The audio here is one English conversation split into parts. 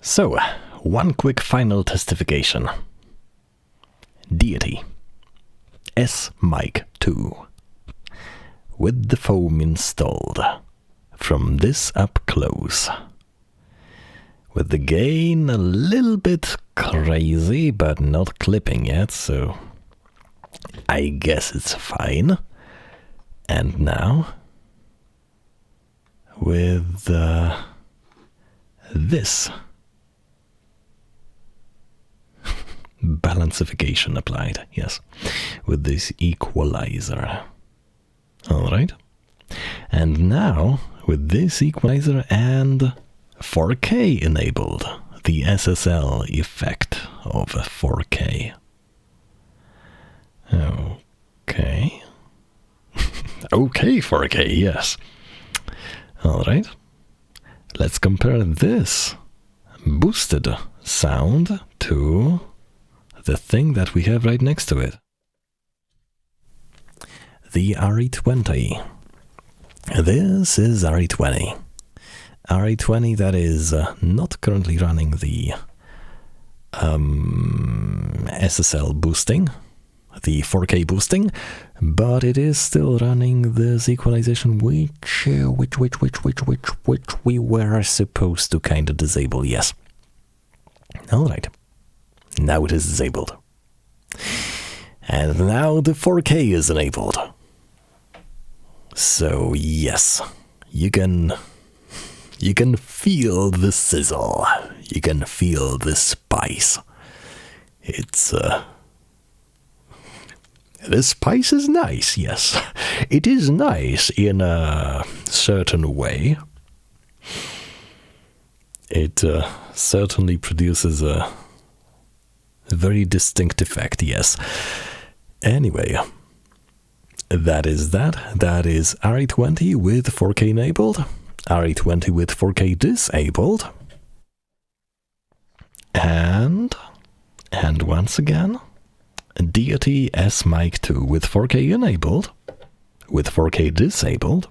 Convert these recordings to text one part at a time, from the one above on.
So, one quick final testification. Deity S-Mic 2 with the foam installed from this up close. With the gain a little bit crazy, but not clipping yet, so I guess it's fine. And now, with this balancification applied, yes, with this equalizer. Alright. And now, with this equalizer and 4K enabled, the SSL effect of 4K. Okay. Okay, 4K, yes. Alright. Let's compare this boosted sound to the thing that we have right next to it. The RE20. This is RE20. RE20 that is not currently running the SSL boosting, the 4K boosting, but it is still running this equalization which we were supposed to kind of disable, yes. Alright. Now it is disabled. And now the 4K is enabled. So yes, you can feel the sizzle. You can feel the spice. It's the spice is nice, yes. It is nice in a certain way. It certainly produces a very distinct effect, yes. Anyway, that is that. That is RE20 with 4K enabled, RE20 with 4K disabled, and once again, Deity S-Mic 2 with 4K enabled, with 4K disabled,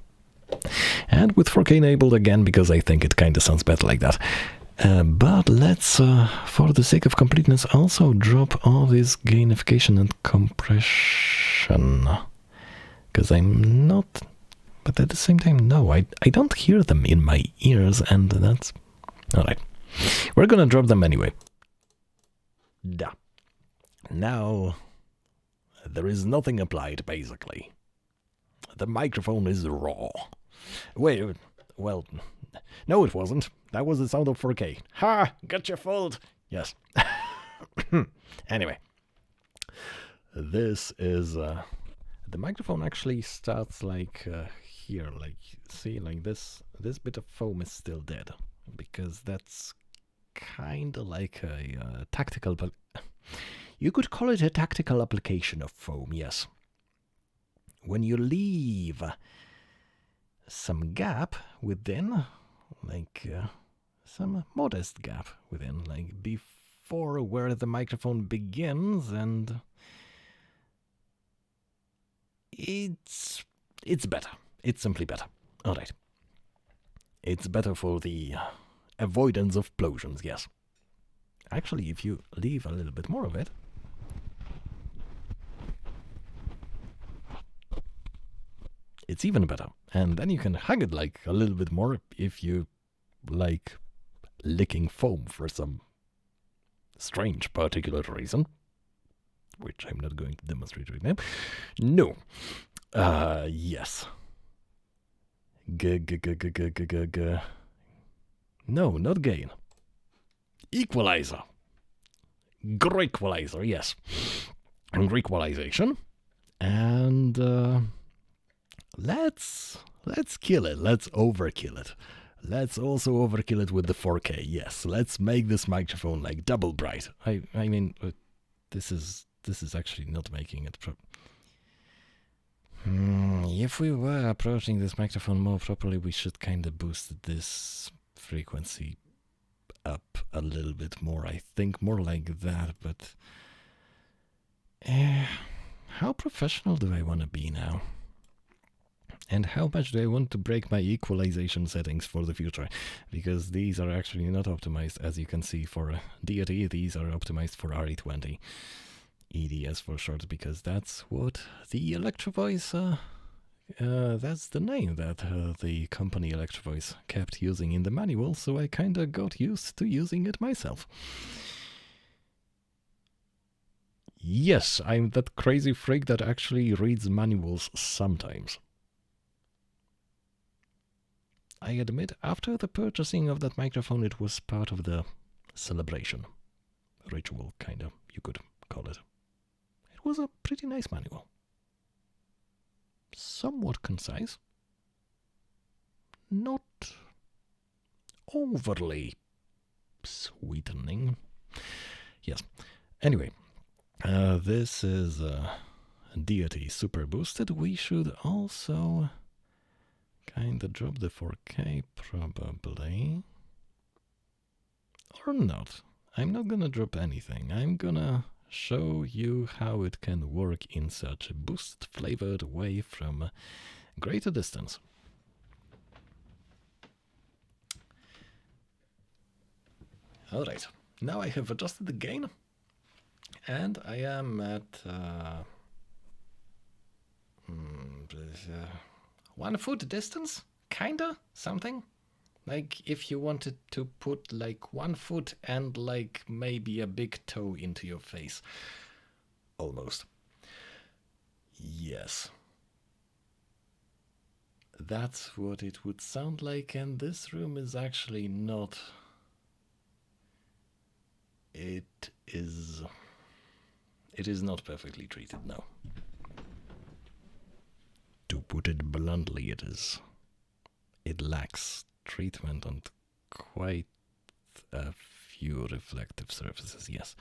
and with 4K enabled again because I think it kind of sounds better like that. But let's, for the sake of completeness, also drop all this gainification and compression. Because I'm not, but at the same time, no, I don't hear them in my ears, and that's... Alright, we're gonna drop them anyway. Da. Now, there is nothing applied, basically. The microphone is raw. Wait, well, no it wasn't. That was the sound of 4K. Ha! Got your fault! Yes. Anyway. This is... the microphone actually starts like here, like, see, like this bit of foam is still dead. Because that's kind of like a tactical... But you could call it a tactical application of foam, yes. When you leave some gap within, like some modest gap within, like before where the microphone begins, and it's better. It's simply better. All right. It's better for the avoidance of explosions, yes. Actually, if you leave a little bit more of it, it's even better. And then you can hug it like a little bit more if you like licking foam for some strange particular reason, which I'm not going to demonstrate right now. No. Yes. No, not gain. Equalizer. Grequalizer, yes. And equalization. And let's kill it. Let's overkill it. Let's also overkill it with the 4K. Yes, let's make this microphone like double bright. I mean, this is actually not making it. If we were approaching this microphone more properly, we should kind of boost this frequency up a little bit more. I think more like that, but how professional do I want to be now? And how much do I want to break my equalization settings for the future? Because these are actually not optimized, as you can see, for Deity. These are optimized for RE20. EDS for short, because that's what the Electro-Voice, that's the name that the company Electro-Voice kept using in the manual, so I kinda got used to using it myself. Yes, I'm that crazy freak that actually reads manuals sometimes. I admit, after the purchasing of that microphone, it was part of the celebration. Ritual, kinda, you could call it. It was a pretty nice manual. Somewhat concise. Not overly sweetening. Yes. Anyway, this is Deity Super Boosted. We should also kinda drop the 4K, probably. Or not. I'm not gonna drop anything. I'm gonna show you how it can work in such a boost flavored way from greater distance. Alright, now I have adjusted the gain, and I am at 1 foot distance, kinda, something. Like if you wanted to put like 1 foot and like maybe a big toe into your face. Almost. Yes. That's what it would sound like, and this room is actually not... It is not perfectly treated, no. To put it bluntly, it lacks treatment on quite a few reflective surfaces, yes.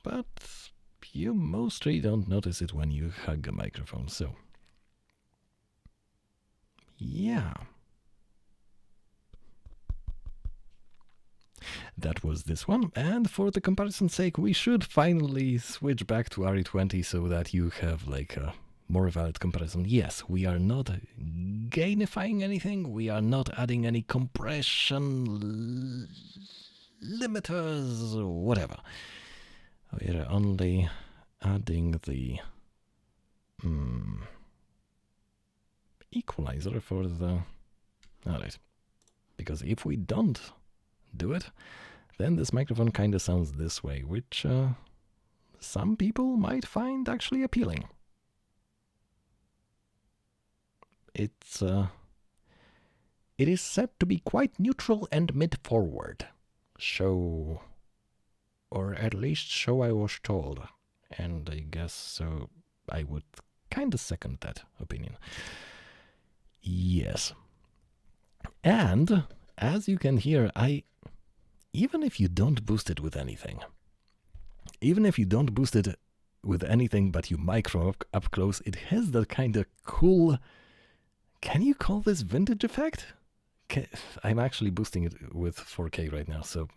But you mostly don't notice it when you hug a microphone, so yeah. That was this one, and for the comparison's sake, we should finally switch back to RE20 so that you have like a more valid comparison. Yes, we are not gainifying anything, we are not adding any compression limiters, whatever. We are only adding the equalizer for the... Alright, because if we don't do it, then this microphone kind of sounds this way, which some people might find actually appealing. It is said to be quite neutral and mid-forward. So, or at least so I was told, and I guess so I would kind of second that opinion. Yes. And as you can hear, even if you don't boost it with anything, but you micro up close, it has that kind of cool... Can you call this vintage effect? I'm actually boosting it with 4K right now, so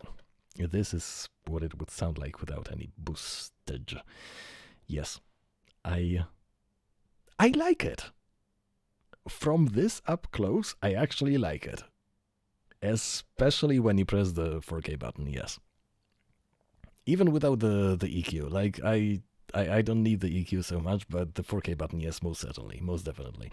this is what it would sound like without any boostage. Yes, I like it. From this up close, I actually like it. Especially when you press the 4K button, yes. Even without the EQ, like I don't need the EQ so much, but the 4K button, yes, most certainly, most definitely.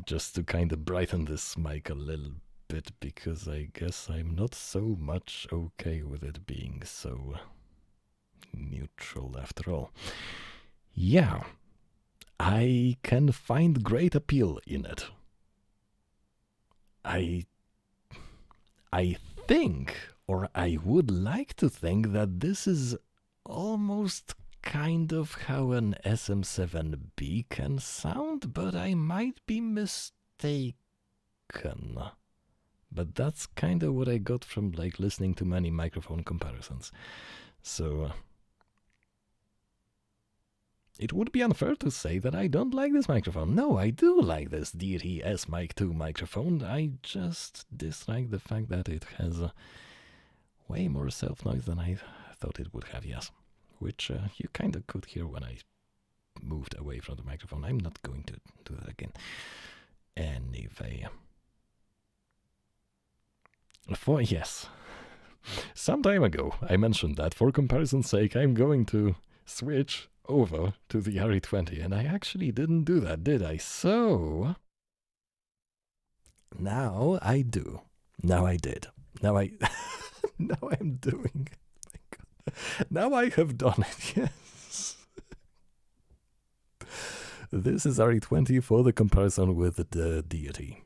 Just to kind of brighten this mic a little bit, because I guess I'm not so much okay with it being so neutral after all. Yeah, I can find great appeal in it. I think, or I would like to think, that this is almost kind of how an SM7B can sound, but I might be mistaken. But that's kind of what I got from like listening to many microphone comparisons. So it would be unfair to say that I don't like this microphone. No, I do like this Deity S-Mic 2 microphone. I just dislike the fact that it has way more self-noise than I thought it would have, yes. Which you kind of could hear when I moved away from the microphone. I'm not going to do that again. Anyway. Yes. Some time ago, I mentioned that for comparison's sake, I'm going to switch over to the RE20, and I actually didn't do that, did I? So now I do. Now I did. Now now I'm doing. My God. Now I have done it. Yes. This is RE20 for the comparison with the Deity.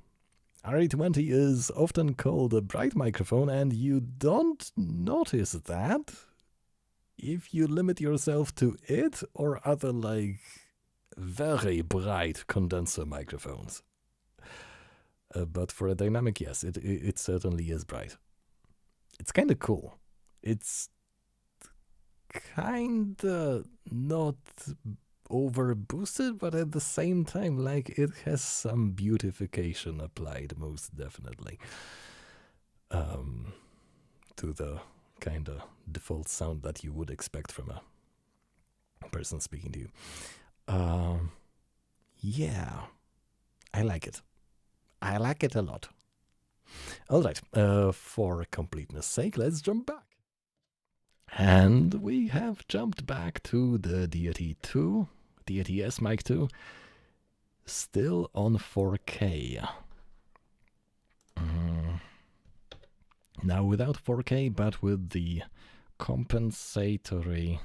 RE20 is often called a bright microphone, and you don't notice that if you limit yourself to it or other, like, very bright condenser microphones. But for a dynamic, yes, it certainly is bright. It's kind of cool. It's kind of not over boosted, but at the same time, like, it has some beautification applied, most definitely, to the kind of default sound that you would expect from a person speaking to you. Yeah, I like it. I like it a lot. All right, for completeness sake, let's jump back. And we have jumped back to the Deity 2, Deity S-Mic 2, still on 4K. Now without 4K, but with the compensatory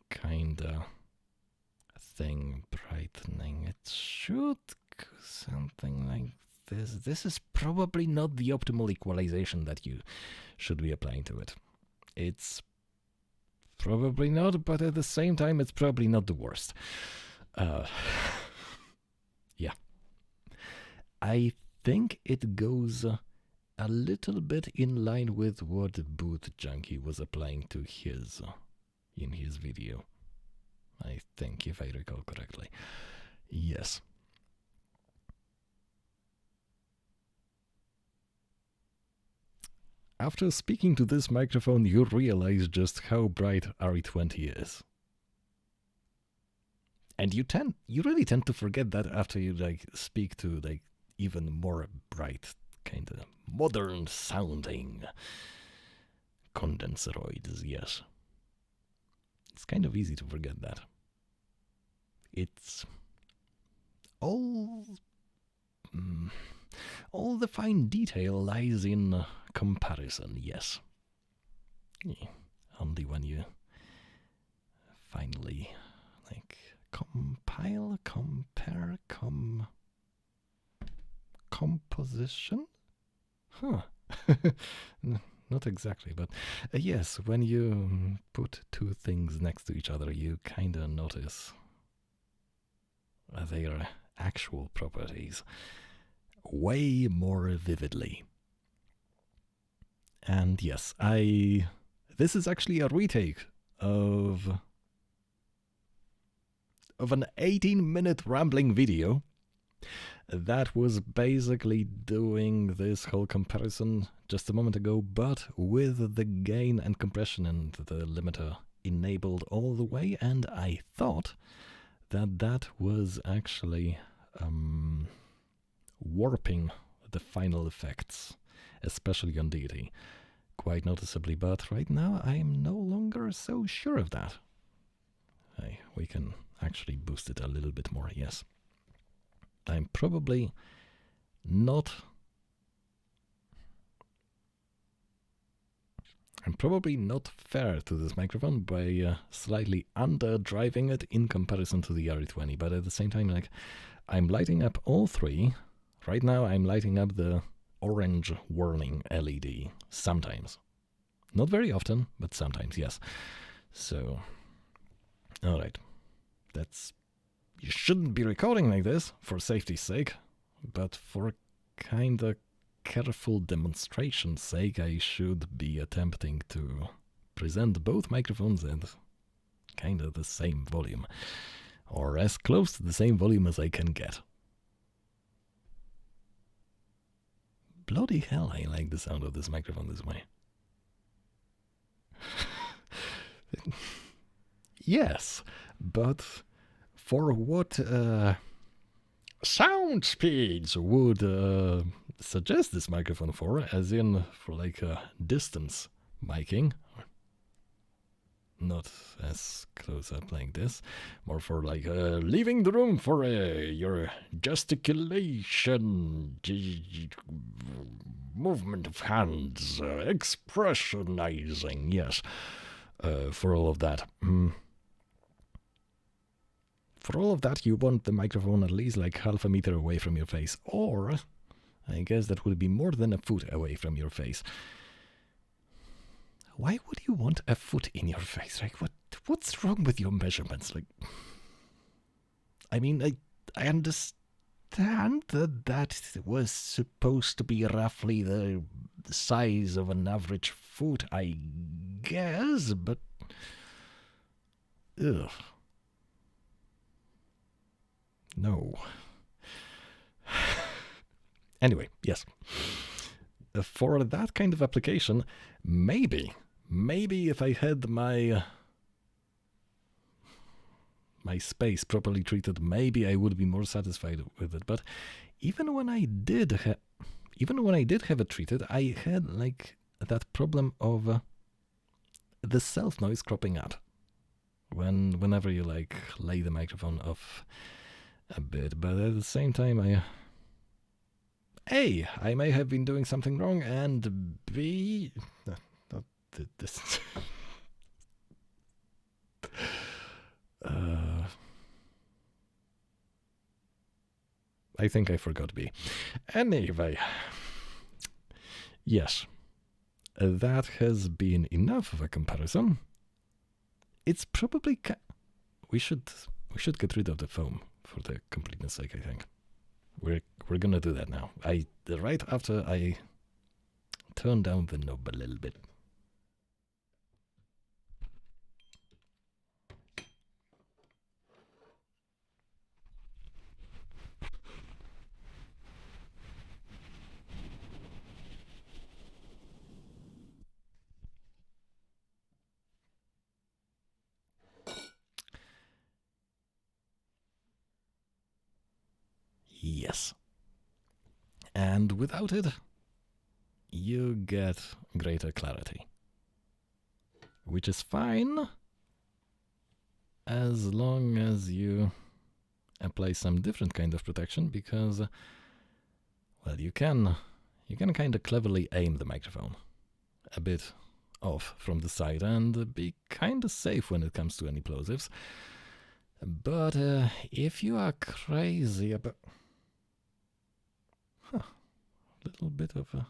kind of thing, brightening. It should go something like this. This is probably not the optimal equalization that you should be applying to it. It's probably not, but at the same time, it's probably not the worst. Yeah. I think it goes a little bit in line with what Boot Junkie was applying to his in his video. I think, if I recall correctly. Yes. After speaking to this microphone, you realize just how bright RE20 is. And you really tend to forget that after you like speak to like even more bright, kind of modern sounding condenseroids, yes. It's kind of easy to forget that. It's all the fine detail lies in comparison, yes. Yeah, only when you finally like compile, compare, composition? Huh. Not exactly, but yes, when you put two things next to each other, you kind of notice their actual properties way more vividly. And yes, this is actually a retake of an 18-minute rambling video that was basically doing this whole comparison just a moment ago, but with the gain and compression and the limiter enabled all the way, and I thought that was actually warping the final effects, especially on Deity, quite noticeably, but right now I'm no longer so sure of that. We can actually boost it a little bit more, yes. I'm probably not fair to this microphone by slightly underdriving it in comparison to the RE20, but at the same time, like, I'm lighting up all three. Right now I'm lighting up the orange warning LED sometimes. Not very often, but sometimes, yes. So, alright. You shouldn't be recording like this for safety's sake, but for kinda careful demonstration's sake, I should be attempting to present both microphones at kinda the same volume, or as close to the same volume as I can get. Bloody hell, I like the sound of this microphone this way. Yes, but for what sound speeds would suggest this microphone for, as in for like distance miking, not as close up like this, more for like leaving the room for your gesticulation, movement of hands, expressionizing, yes, for all of that. For all of that, you want the microphone at least like half a meter away from your face, or I guess that would be more than a foot away from your face. Why would you want a foot in your face? Like, what's wrong with your measurements? Like, I mean, I understand that was supposed to be roughly the size of an average foot, I guess, but ugh. No. Anyway, yes. For that kind of application, maybe if I had my space properly treated, maybe I would be more satisfied with it. But even when I did have it treated, I had like that problem of the self noise cropping up whenever you like lay the microphone off a bit. But at the same time, A, I may have been doing something wrong, and B, not this. I think I forgot B. Anyway, yes, that has been enough of a comparison. It's probably we should get rid of the foam for the completeness sake. I think we're gonna do that now. Right after I turn down the knob a little bit. Yes. And without it, you get greater clarity. Which is fine, as long as you apply some different kind of protection, because, well, you can kind of cleverly aim the microphone a bit off from the side and be kind of safe when it comes to any plosives. But if you are crazy about... little bit of a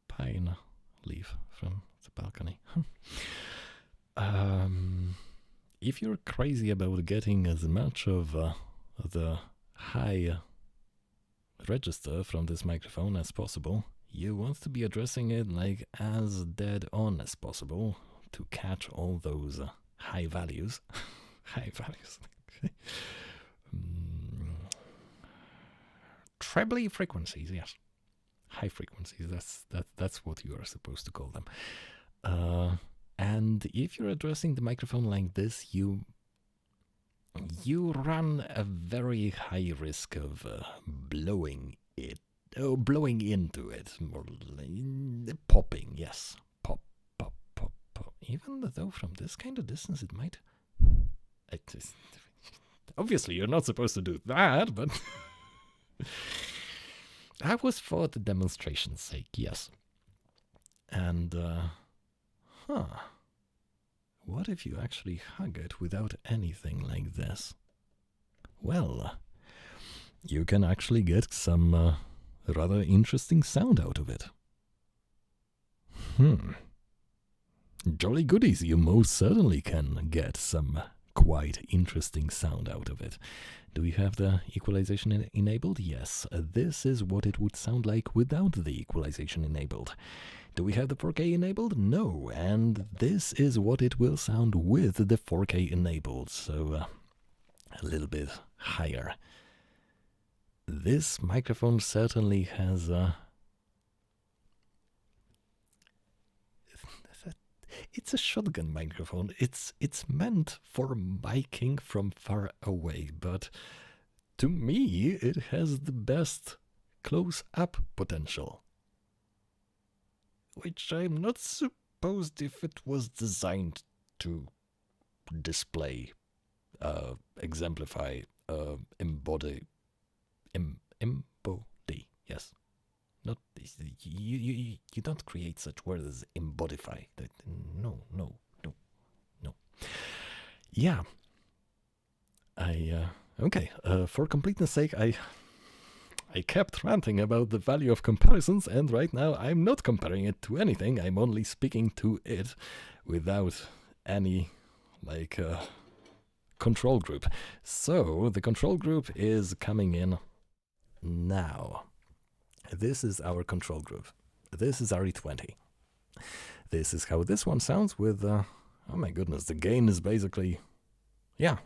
pine leaf from the balcony. If you're crazy about getting as much of the high register from this microphone as possible, you want to be addressing it like as dead on as possible to catch all those high values. High values. Trebly frequencies, yes. High frequencies, that's what you are supposed to call them. And if you're addressing the microphone like this, you run a very high risk of blowing into it, more like popping, yes. Pop, pop, pop, pop. Even though from this kind of distance it might... obviously you're not supposed to do that, but... I was for the demonstration's sake, yes. And, what if you actually hug it without anything like this? Well, you can actually get some rather interesting sound out of it. Jolly goodies, you most certainly can get some quite interesting sound out of it. Do we have the equalization enabled? Yes. This is what it would sound like without the equalization enabled. Do we have the 4K enabled? No. And this is what it will sound with the 4K enabled. So a little bit higher. This microphone certainly has it's a shotgun microphone. It's meant for miking from far away, but to me it has the best close-up potential, which I'm not supposed if it was designed to display, exemplify, embody, yes. Not you don't create such words as embodify. No. Yeah. Okay. For completeness sake, I kept ranting about the value of comparisons, and right now I'm not comparing it to anything. I'm only speaking to it without any control group. So the control group is coming in now. This is our control group. This is RE20. This is how this one sounds with, oh my goodness, the gain is basically, yeah,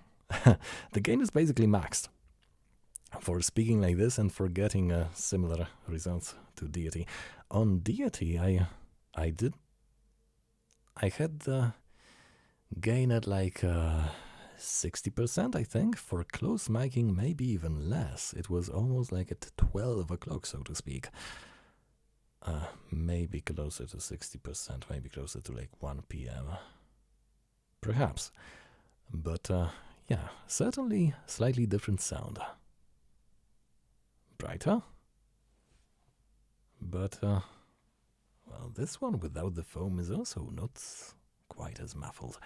the gain is basically maxed for speaking like this and for getting similar results to Deity. On Deity, I had the gain at like 60%, I think. For close miking, maybe even less. It was almost like at 12 o'clock, so to speak. Maybe closer to 60%, maybe closer to like 1 p.m. Perhaps. But yeah, certainly slightly different sound. Brighter. But, well, this one without the foam is also not quite as muffled.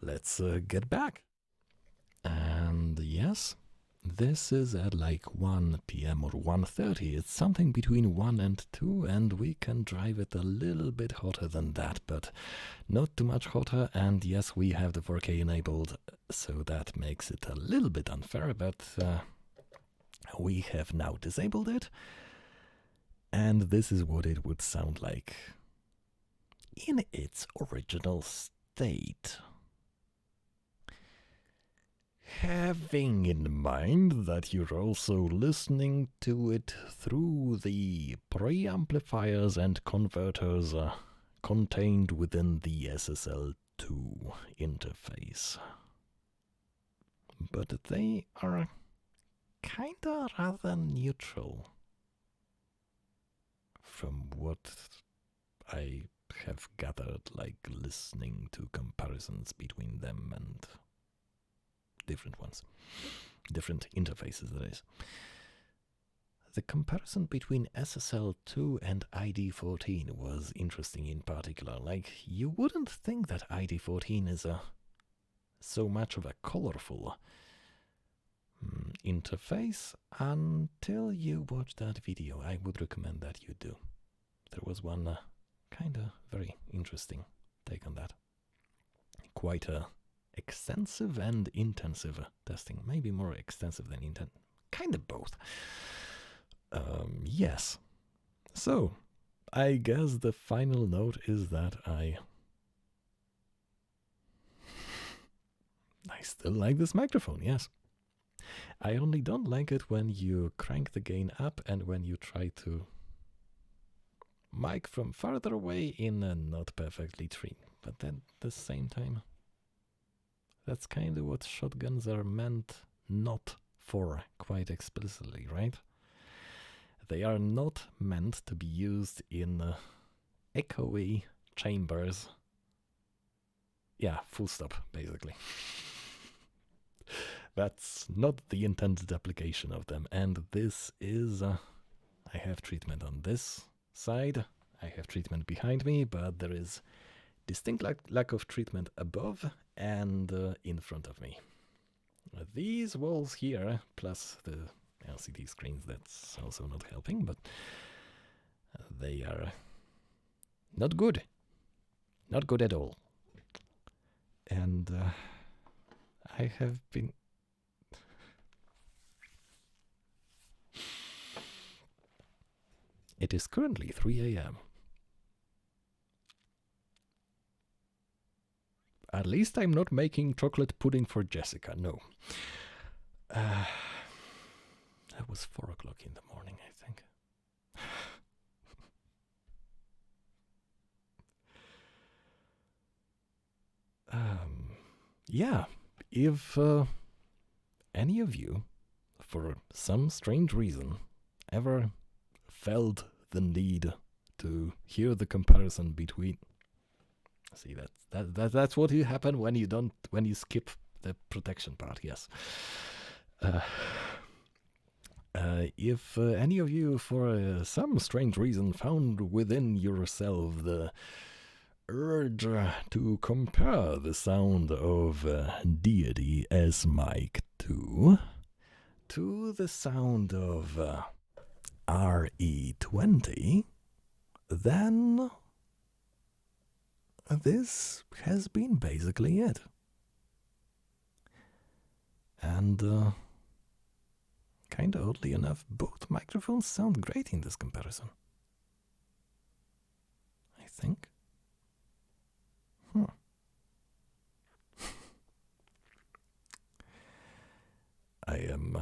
Let's get back. And yes, this is at like 1 p.m. or 1:30. It's something between 1 and 2, and we can drive it a little bit hotter than that, but not too much hotter. And yes, we have the 4K enabled, so that makes it a little bit unfair, but we have now disabled it. And this is what it would sound like in its original state. Having in mind that you're also listening to it through the preamplifiers and converters contained within the SSL2 interface. But they are kinda rather neutral from what I have gathered, like listening to comparisons between them and different ones, different interfaces, that is. The comparison between SSL2 and ID14 was interesting in particular. Like, you wouldn't think that ID14 is so much of a colorful interface until you watch that video. I would recommend that you do. There was one kinda very interesting take on that. Quite a extensive and intensive testing. Maybe more extensive than intensive. Kind of both. Yes. So, I guess the final note is that I still like this microphone, yes. I only don't like it when you crank the gain up and when you try to mic from farther away in a not perfectly tree. But then at the same time, that's kind of what shotguns are meant not for, quite explicitly, right? They are not meant to be used in echoey chambers. Yeah, full stop, basically. That's not the intended application of them. And this is... I have treatment on this side. I have treatment behind me, but there is distinct lack of treatment above and in front of me. These walls here, plus the LCD screens, that's also not helping, but they are not good. Not good at all. And I have been... It is currently 3 a.m. At least I'm not making chocolate pudding for Jessica, no. That was 4 o'clock in the morning, I think. yeah, if any of you, for some strange reason, ever felt the need to hear the comparison between, see, that's what will happen when you skip the protection part. Yes. If any of you, for some strange reason, found within yourself the urge to compare the sound of Deity S-Mic to the sound of RE20, then this has been basically it. And kinda oddly enough, both microphones sound great in this comparison, I think. I am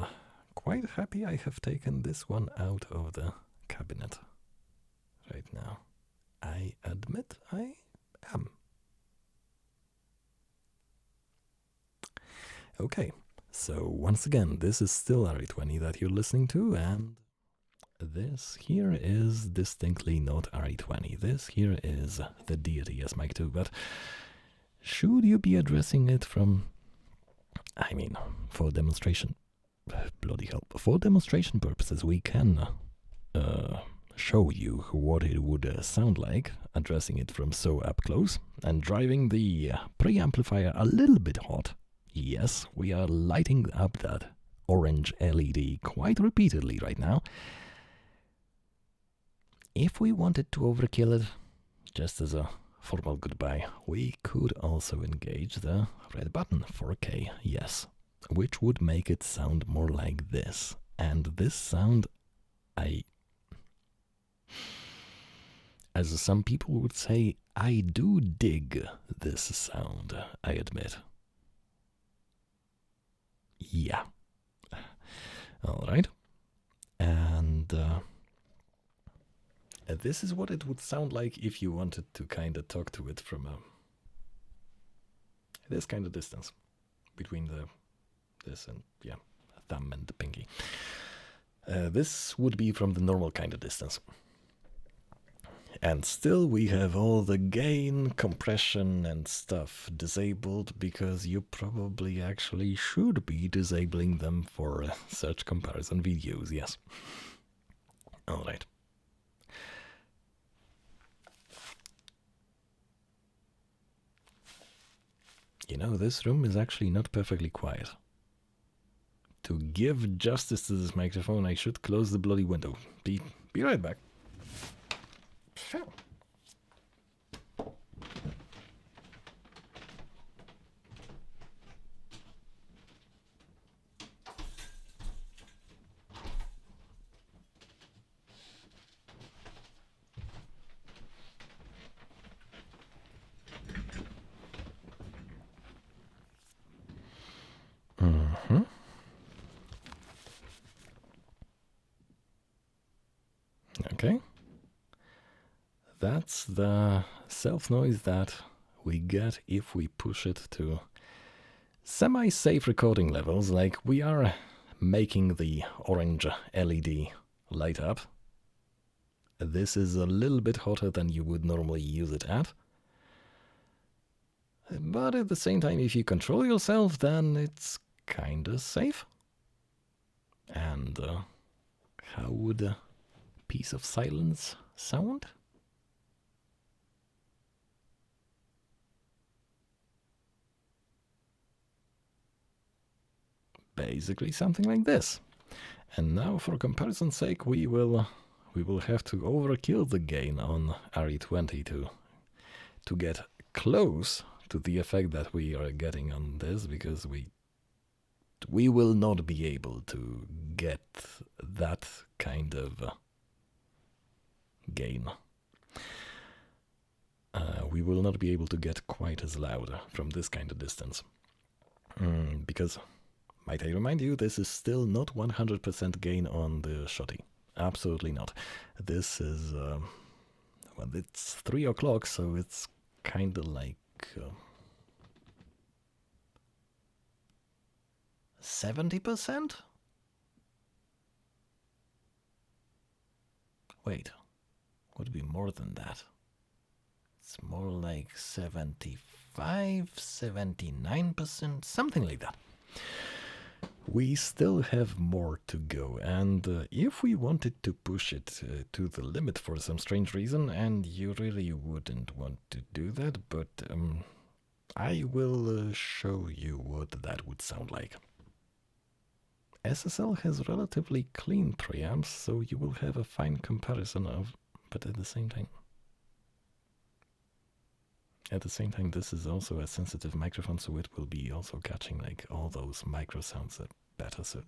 quite happy I have taken this one out of the cabinet right now. I admit I am. Okay, so once again, this is still RE20 that you're listening to, and this here is distinctly not RE20. This here is the Deity S-Mic 2, but should you be addressing it from, I mean, for demonstration, bloody hell, for demonstration purposes, we can show you what it would sound like addressing it from so up close and driving the preamplifier a little bit hot. Yes, we are lighting up that orange LED quite repeatedly right now. If we wanted to overkill it, just as a formal goodbye, we could also engage the red button 4K, yes, which would make it sound more like this. And this sound, as some people would say, I do dig this sound, I admit. Yeah. Alright. And this is what it would sound like if you wanted to kind of talk to it from this kind of distance between this and, yeah, thumb and the pinky. This would be from the normal kind of distance. And still we have all the gain, compression and stuff disabled because you probably actually should be disabling them for such comparison videos, yes. Alright. You know, this room is actually not perfectly quiet. To give justice to this microphone, I should close the bloody window. Be right back. Okay. That's the self-noise that we get if we push it to semi-safe recording levels, like we are making the orange LED light up. This is a little bit hotter than you would normally use it at. But at the same time, if you control yourself, then it's kinda safe. And how would a piece of silence sound? Basically something like this. And now, for comparison's sake, we will have to overkill the gain on RE20 to get close to the effect that we are getting on this, because we will not be able to get that kind of gain. We will not be able to get quite as loud from this kind of distance. Because, might I remind you, this is still not 100% gain on the shottie. Absolutely not. This is, well, it's 3 o'clock, so it's kind of like 70%? Wait, would be more than that. It's more like 75, 79%, something like that. We still have more to go, and if we wanted to push it to the limit for some strange reason, and you really wouldn't want to do that, but I will show you what that would sound like. SSL has relatively clean preamps, so you will have a fine comparison of, but at the same time, this is also a sensitive microphone, so it will be also catching like all those micro sounds better. So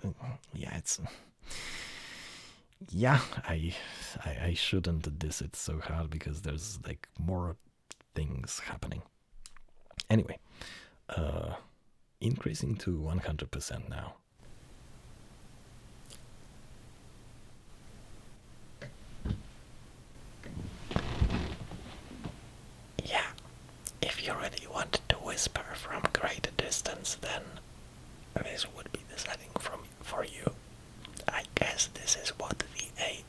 yeah, I shouldn't diss it so hard because there's like more things happening. Anyway, increasing to 100% now. Yeah, if you really wanted to whisper from great distance, then this would be the setting for you. I guess this is what the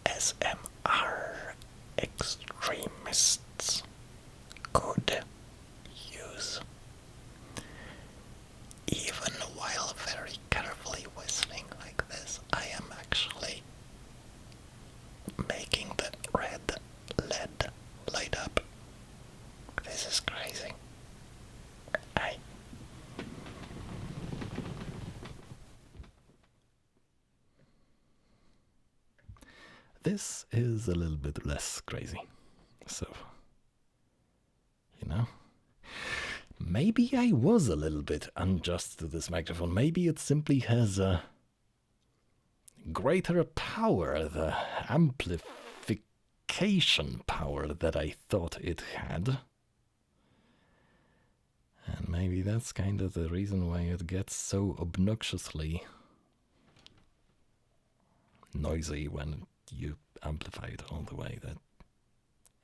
ASMR extremists could use. Even while very carefully whistling like this, I am actually making the red LED light up. This is crazy. This is a little bit less crazy. So, you know, maybe I was a little bit unjust to this microphone. Maybe it simply has a greater power, the amplification power that I thought it had. And maybe that's kind of the reason why it gets so obnoxiously noisy when you amplify it all the way. That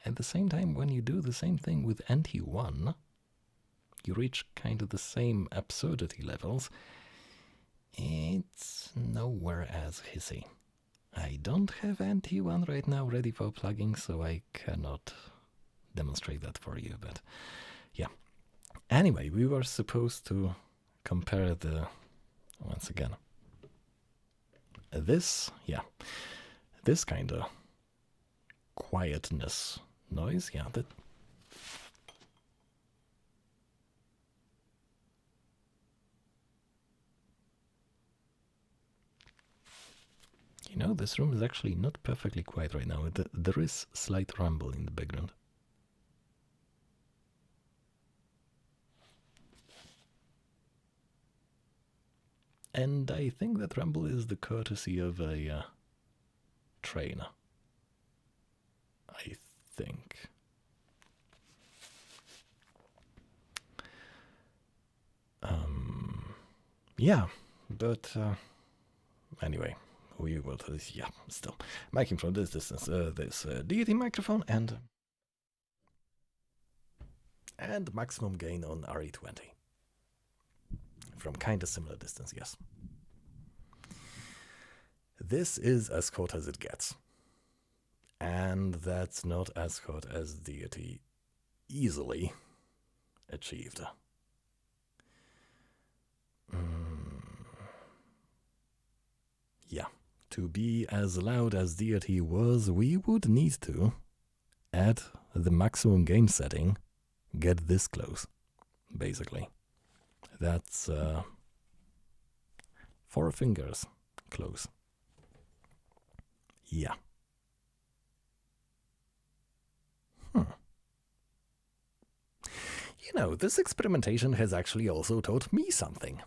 at the same time, when you do the same thing with NT1, you reach kind of the same absurdity levels. It's nowhere as hissy. I don't have NT1 right now ready for plugging, so I cannot demonstrate that for you, but yeah. Anyway, we were supposed to compare once again, this kind of quietness noise, yeah, that you know, this room is actually not perfectly quiet right now. There is slight rumble in the background. And I think that rumble is the courtesy of a train. I think. Yeah, but anyway, we will, yeah, still making from this distance this Deity microphone and maximum gain on RE20 from kind of similar distance, yes. This is as hot as it gets, and that's not as hot as Deity easily achieved. Yeah, to be as loud as Deity was, we would need to, at the maximum gain setting, get this close, basically. That's 4 fingers close. Yeah. You know, this experimentation has actually also taught me something.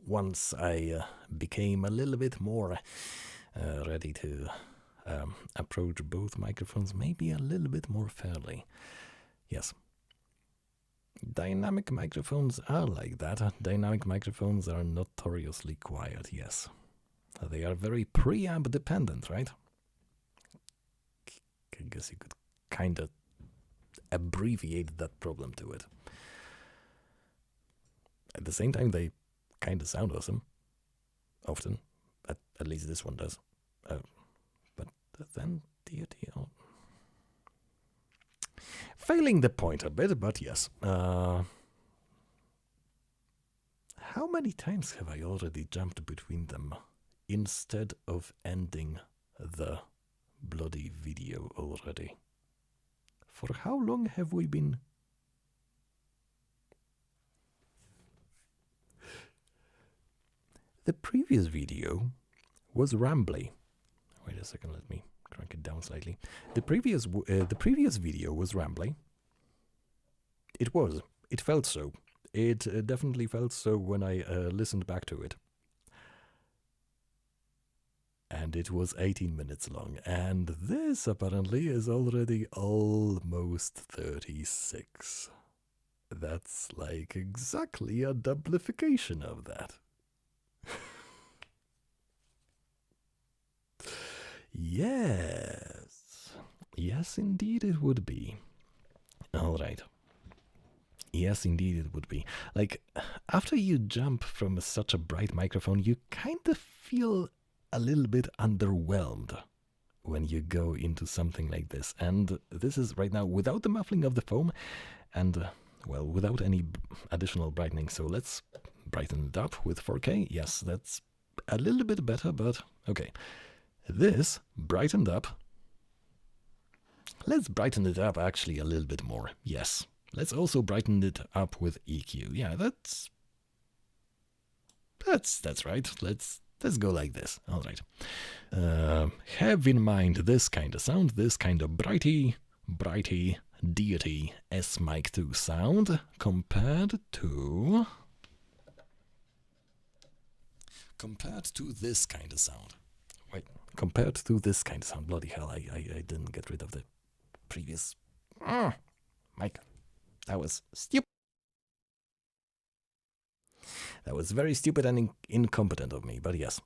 Once I became a little bit more ready to approach both microphones, maybe a little bit more fairly. Yes. Dynamic microphones are like that. Dynamic microphones are notoriously quiet, yes. They are very preamp dependent, right? I guess you could kind of abbreviate that problem to it. At the same time, they kind of sound awesome. Often. At least this one does. But then Deity... Failing the point a bit, but yes. How many times have I already jumped between them instead of ending the bloody video already? For how long have we been... The previous video was rambly. Wait a second, let me crank it down slightly. The previous video was rambly. It was. It felt so. It definitely felt so when I listened back to it. And it was 18 minutes long. And this apparently is already almost 36. That's like exactly a duplication of that. Yes. Yes, indeed it would be. All right. Yes, indeed it would be. Like, after you jump from such a bright microphone, you kind of feel a little bit underwhelmed when you go into something like this. And this is right now without the muffling of the foam and, well, without any additional brightening. So let's brighten it up with 4K. Yes, that's a little bit better, but okay. This brightened up. Let's brighten it up actually a little bit more. Yes. Let's also brighten it up with EQ. Yeah, that's right. Let's go like this. All right. Have in mind this kind of sound, this kind of brighty Deity S-Mic 2 sound compared to this kind of sound. Wait, compared to this kind of sound. Bloody hell, I didn't get rid of the previous mic. That was stupid. That was very stupid and incompetent of me, but yes.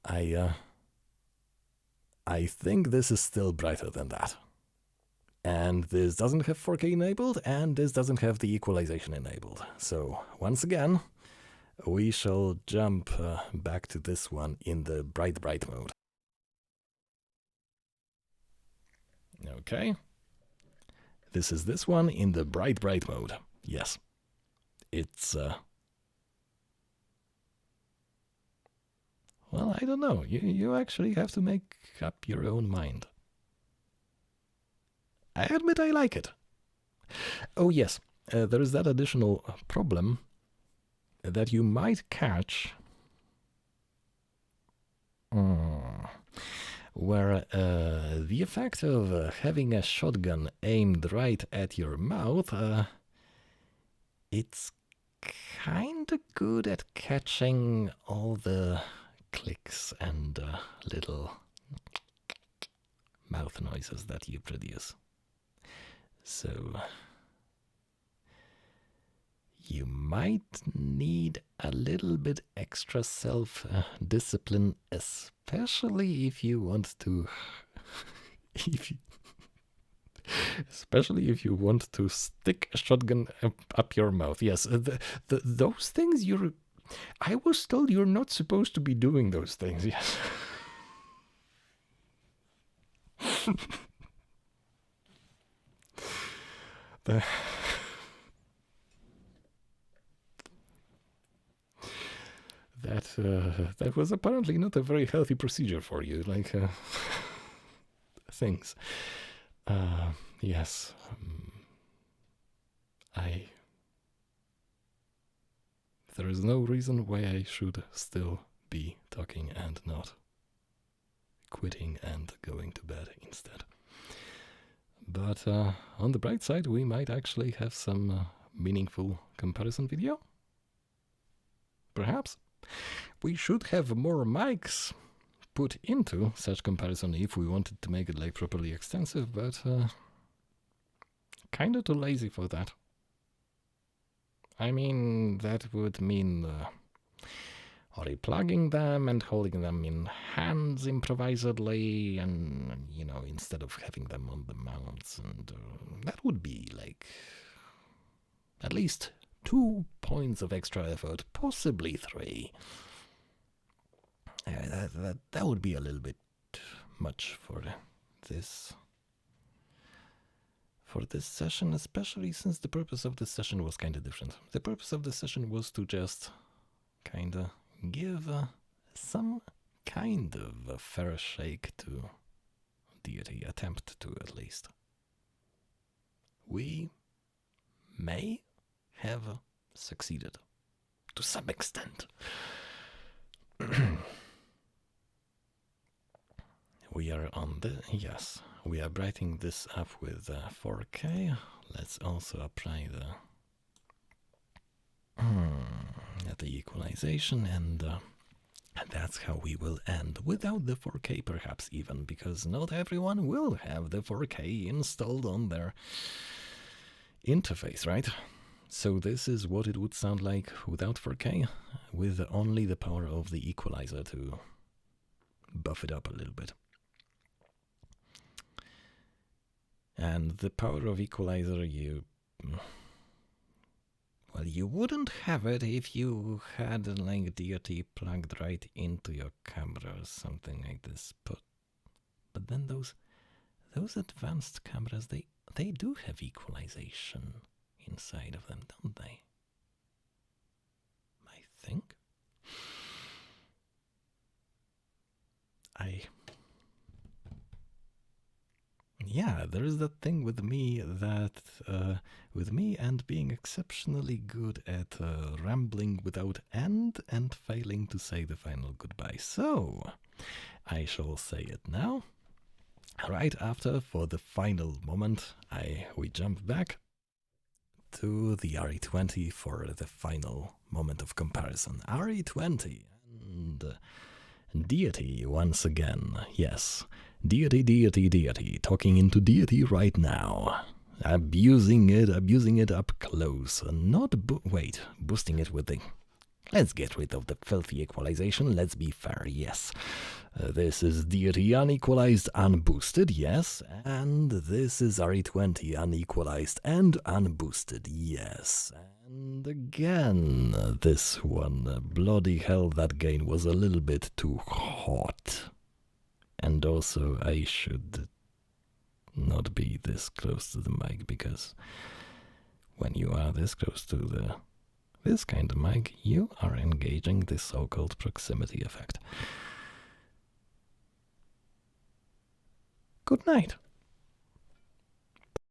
I think this is still brighter than that. And this doesn't have 4K enabled, and this doesn't have the equalization enabled. So, once again, we shall jump back to this one in the bright mode. Okay. This is this one in the bright mode. Yes. It's, well, I don't know. You actually have to make up your own mind. I admit I like it. Oh, yes. There is that additional problem that you might catch where the effect of having a shotgun aimed right at your mouth, it's kind of good at catching all the clicks and little mouth noises that you produce. So you might need a little bit extra self-discipline, especially if you want to especially if you want to stick a shotgun up your mouth. Yes, those things I was told you're not supposed to be doing those things. Yes. That was apparently not a very healthy procedure for you, like things. Yes. There is no reason why I should still be talking and not quitting and going to bed instead. But on the bright side, we might actually have some meaningful comparison video. Perhaps. We should have more mics put into such comparison if we wanted to make it like properly extensive, but kinda too lazy for that. I mean, that would mean replugging them and holding them in hands improvisedly, and, you know, instead of having them on the mounts, and that would be like at least 2 points of extra effort, possibly 3. That would be a little bit much for this session, especially since the purpose of this session was kind of different. The purpose of this session was to just kind of give some kind of a fair shake to Deity, attempt to at least. We may have succeeded to some extent. We are on the, yes, we are brightening this up with 4K. Let's also apply the equalization, and that's how we will end, without the 4K perhaps even, because not everyone will have the 4K installed on their interface, right? So this is what it would sound like without 4K, with only the power of the equalizer to buff it up a little bit. And the power of equalizer, you wouldn't have it if you had like Deity plugged right into your camera or something like this. But then those advanced cameras, they do have equalization inside of them, don't they? I think. Yeah, there is that thing with me and being exceptionally good at rambling without end and failing to say the final goodbye. So, I shall say it now. Right after, for the final moment, we jump back to the RE20 for the final moment of comparison. RE20 and Deity once again. Yes, Deity, talking into Deity right now. Abusing it up close. Boosting it with the... Let's get rid of the filthy equalization, let's be fair, yes. This is Deity unequalized, unboosted, yes. And this is RE20 unequalized and unboosted, yes. And again, this one, bloody hell, that gain was a little bit too hot. And also, I should not be this close to the mic, because when you are this close to this kind of mic, you are engaging the so-called proximity effect. Good night.